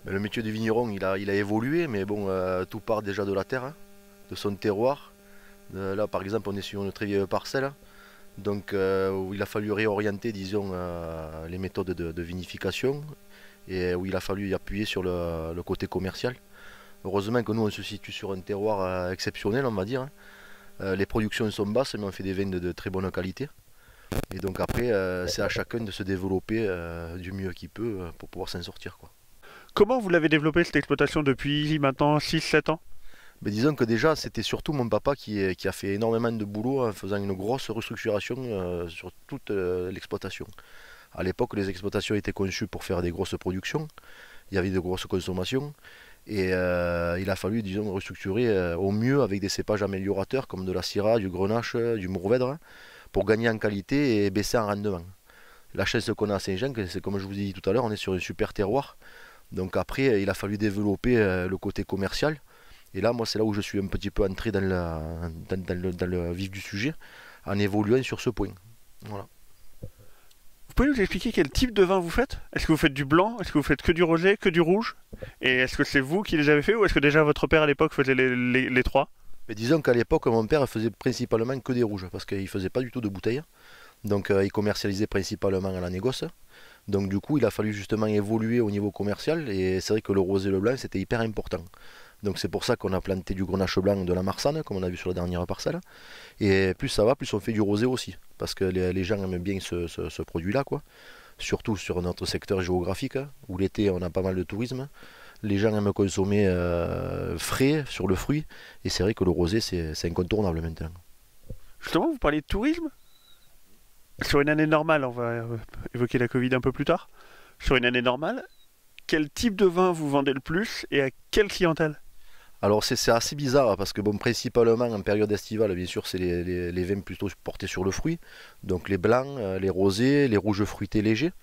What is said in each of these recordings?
Le métier de vigneron, il a évolué, mais bon, tout part déjà de la terre, hein, de son terroir. Là, par exemple, on est sur une très vieille parcelle, donc où il a fallu réorienter, disons, les méthodes de vinification et où il a fallu y appuyer sur le côté commercial. Heureusement que nous, on se situe sur un terroir exceptionnel, on va dire, hein. Les productions sont basses, mais on fait des vins de très bonne qualité. Et donc après, c'est à chacun de se développer du mieux qu'il peut pour pouvoir s'en sortir, quoi. Comment vous l'avez développé cette exploitation depuis maintenant 6, 7 ans? Mais disons que déjà, c'était surtout mon papa qui a fait énormément de boulot en faisant une grosse restructuration sur toute l'exploitation. À l'époque, les exploitations étaient conçues pour faire des grosses productions, il y avait de grosses consommations, et il a fallu, disons, restructurer au mieux avec des cépages améliorateurs comme de la Syrah, du Grenache, du Mourvèdre, pour gagner en qualité et baisser en rendement. La chance qu'on a à Saint-Jean, c'est comme je vous ai dit tout à l'heure, on est sur un super terroir. Donc après, il a fallu développer le côté commercial. Et là, moi, c'est là où je suis un petit peu entré dans le vif du sujet, en évoluant sur ce point. Voilà. Vous pouvez nous expliquer quel type de vin vous faites? Est-ce que vous faites du blanc? Est-ce que vous faites que du rosé, que du rouge? Et est-ce que c'est vous qui les avez fait ou est-ce que déjà votre père à l'époque faisait les trois? Mais disons qu'à l'époque, mon père faisait principalement que des rouges, parce qu'il ne faisait pas du tout de bouteilles. Donc il commercialisait principalement à la négoce. Donc du coup, il a fallu justement évoluer au niveau commercial. Et c'est vrai que le rosé et le blanc, c'était hyper important. Donc c'est pour ça qu'on a planté du grenache blanc de la Marsanne, comme on a vu sur la dernière parcelle. Et plus ça va, plus on fait du rosé aussi. Parce que les gens aiment bien ce produit-là, quoi. Surtout sur notre secteur géographique, hein, où l'été on a pas mal de tourisme. Les gens aiment consommer frais sur le fruit. Et c'est vrai que le rosé, c'est incontournable maintenant. Justement, vous parliez de tourisme? Sur une année normale, on va évoquer la Covid un peu plus tard. Sur une année normale, quel type de vin vous vendez le plus et à quelle clientèle? Alors c'est assez bizarre parce que bon, principalement en période estivale, bien sûr, c'est les vins plutôt portés sur le fruit, donc les blancs, les rosés, les rouges fruités légers.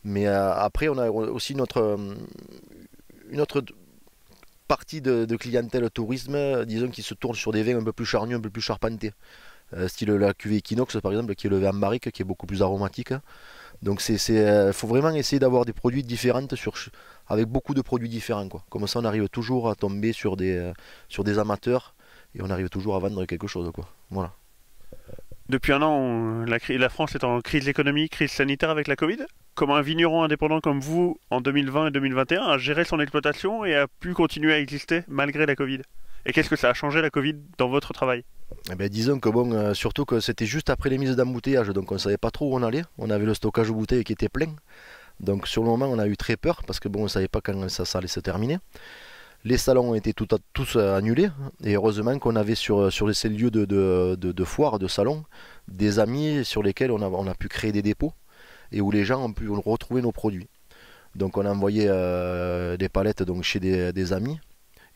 Mais après, on a aussi une autre partie de clientèle tourisme, disons, qui se tourne sur des vins un peu plus charnus, un peu plus charpentés. Style la cuvée Equinox par exemple, qui est le vin en barrique, qui est beaucoup plus aromatique. Donc faut vraiment essayer d'avoir des produits différents avec beaucoup de produits différents, quoi. Comme ça on arrive toujours à tomber sur des amateurs et on arrive toujours à vendre quelque chose, quoi. Voilà. Depuis un an, la France est en crise économique, crise sanitaire avec la Covid. Comment un vigneron indépendant comme vous, en 2020 et 2021, a géré son exploitation et a pu continuer à exister malgré la Covid? Et qu'est-ce que ça a changé la Covid dans votre travail? Eh ben, disons que bon, surtout que c'était juste après les mises d'embouteillage, donc on ne savait pas trop où on allait. On avait le stockage de bouteilles qui était plein. Donc sur le moment on a eu très peur parce que bon, on ne savait pas quand ça allait se terminer. Les salons ont été tous annulés et heureusement qu'on avait sur ces lieux de foire, de salon, des amis sur lesquels on a pu créer des dépôts et où les gens ont pu retrouver nos produits. Donc on a envoyé des palettes donc, chez des amis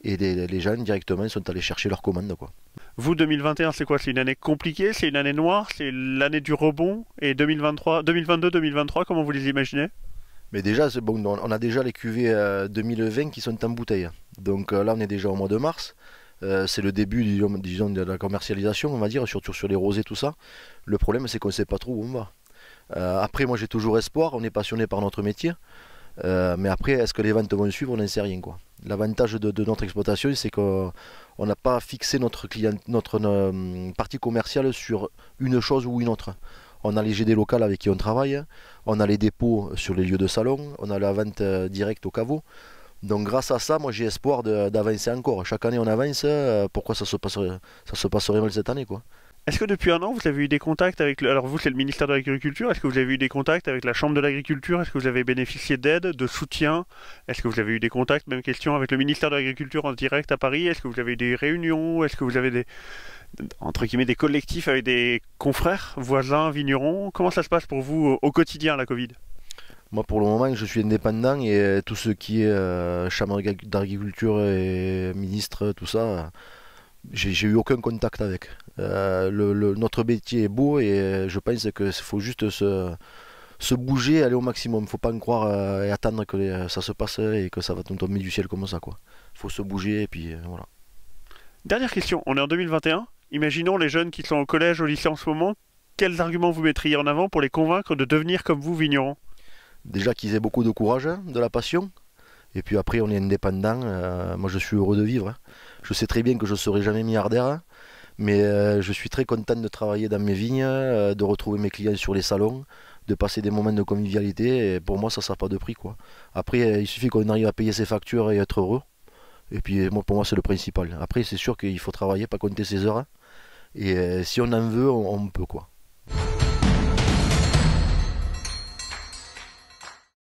et les gens directement sont allés chercher leurs commandes, quoi. Vous, 2021, c'est quoi? C'est une année compliquée? C'est une année noire? C'est l'année du rebond? Et 2023, 2022, 2023, comment vous les imaginez? Mais déjà, bon, on a déjà les cuvées 2020 qui sont en bouteille. Donc là, on est déjà au mois de mars. C'est le début, disons, de la commercialisation, on va dire, surtout sur les rosés, tout ça. Le problème, c'est qu'on ne sait pas trop où on va. Après, moi, j'ai toujours espoir. On est passionné par notre métier. Mais après, est-ce que les ventes vont suivre? On n'en sait rien, quoi. L'avantage de notre exploitation, c'est qu'on n'a pas fixé notre partie commerciale sur une chose ou une autre. On a les GD locales avec qui on travaille, on a les dépôts sur les lieux de salon, on a la vente directe au caveau. Donc grâce à ça, moi j'ai espoir d'avancer encore. Chaque année on avance, pourquoi ça se passerait mal cette année, quoi. Est-ce que depuis un an, vous avez eu des contacts avec Alors vous, c'est le ministère de l'Agriculture. Est-ce que vous avez eu des contacts avec la Chambre de l'Agriculture? Est-ce que vous avez bénéficié d'aide, de soutien? Est-ce que vous avez eu des contacts, même question, avec le ministère de l'Agriculture en direct à Paris? Est-ce que vous avez eu des réunions? Est-ce que vous avez entre guillemets, des collectifs avec des confrères, voisins, vignerons? Comment ça se passe pour vous au quotidien, la Covid? Moi pour le moment je suis indépendant et tout ce qui est Chambre d'agriculture et ministre, tout ça, j'ai eu aucun contact avec. Notre métier est beau et je pense qu'il faut juste se bouger, aller au maximum. Il ne faut pas en croire et attendre que ça se passe et que ça va nous tomber du ciel comme ça, quoi. Il faut se bouger et puis voilà. Dernière question, on est en 2021. Imaginons les jeunes qui sont au collège, au lycée en ce moment. Quels arguments vous mettriez en avant pour les convaincre de devenir comme vous vignerons? Déjà qu'ils aient beaucoup de courage, hein, de la passion, Et puis après, on est indépendant. Moi, je suis heureux de vivre, hein. Je sais très bien que je ne serai jamais milliardaire, hein, mais je suis très content de travailler dans mes vignes, de retrouver mes clients sur les salons, de passer des moments de convivialité. Et pour moi, ça n'a pas de prix, quoi. Après, il suffit qu'on arrive à payer ses factures et être heureux. Et puis, moi, pour moi, c'est le principal. Après, c'est sûr qu'il faut travailler, pas compter ses heures, hein. Et si on en veut, on peut, quoi.